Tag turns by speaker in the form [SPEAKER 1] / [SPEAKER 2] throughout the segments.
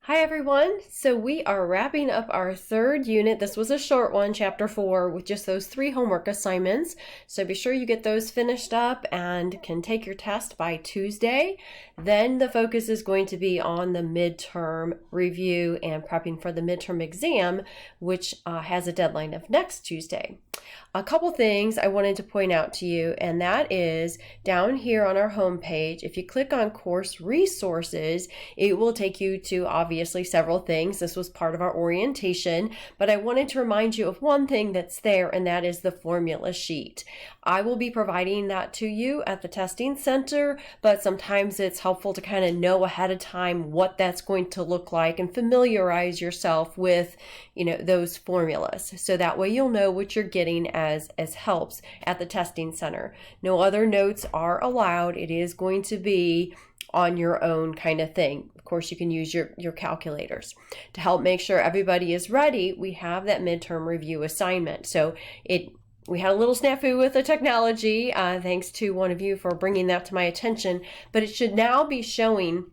[SPEAKER 1] Hi everyone. So we are wrapping up our third unit. This was a short one, chapter 4, with just those 3 homework assignments. So be sure you get those finished up and can take your test by Tuesday. Then the focus is going to be on the midterm review and prepping for the midterm exam, which has a deadline of next Tuesday. A couple things I wanted to point out to you, and that is down here on our home page, if you click on course resources, it will take you to obviously several things. This was part of our orientation, but I wanted to remind you of one thing that's there, and that is the formula sheet. I will be providing that to you at the testing center, but sometimes it's helpful to kind of know ahead of time what that's going to look like and familiarize yourself with, those formulas. So that way you'll know what you're getting as helps at the testing center. No other notes are allowed. It is going to be on your own kind of thing. Of course, you can use your calculators. To help make sure everybody is ready, we have that midterm review assignment. So we had a little snafu with the technology, thanks to one of you for bringing that to my attention, but it should now be showing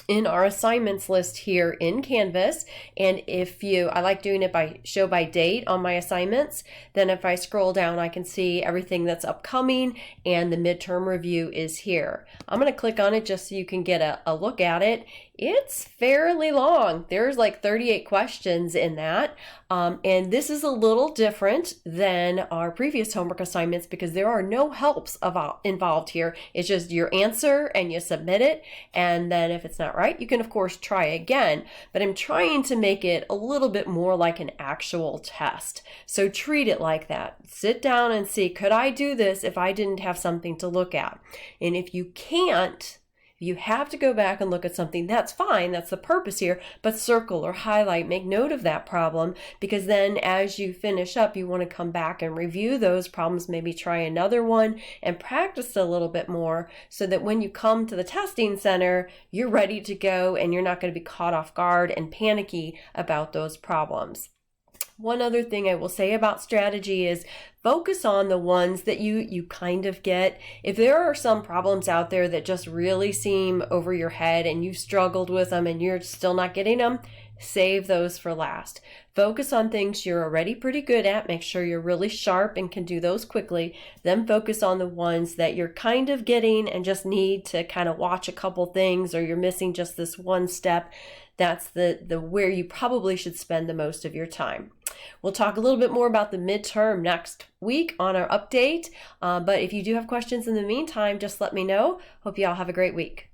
[SPEAKER 1] in our assignments list here in Canvas. And I like doing it by show by date on my assignments. Then if I scroll down, I can see everything that's upcoming, and the midterm review is here. I'm going to click on it just so you can get a look at it. It's fairly long. There's like 38 questions in that. And this is a little different than our previous homework assignments because there are no helps involved here. It's just your answer and you submit it. And then if it's not right, you can of course try again. But I'm trying to make it a little bit more like an actual test. So treat it like that. Sit down and see, could I do this if I didn't have something to look at? And if you can't, you have to go back and look at something, that's fine, that's the purpose here, but circle or highlight, make note of that problem, because then as you finish up, you want to come back and review those problems, maybe try another one and practice a little bit more so that when you come to the testing center, you're ready to go and you're not going to be caught off guard and panicky about those problems. One other thing I will say about strategy is focus on the ones that you kind of get. If there are some problems out there that just really seem over your head and you've struggled with them and you're still not getting them, save those for last. Focus on things you're already pretty good at. Make sure you're really sharp and can do those quickly. Then focus on the ones that you're kind of getting and just need to kind of watch a couple things, or you're missing just this one step. That's the where you probably should spend the most of your time. We'll talk a little bit more about the midterm next week on our update. But if you do have questions in the meantime, just let me know. Hope you all have a great week.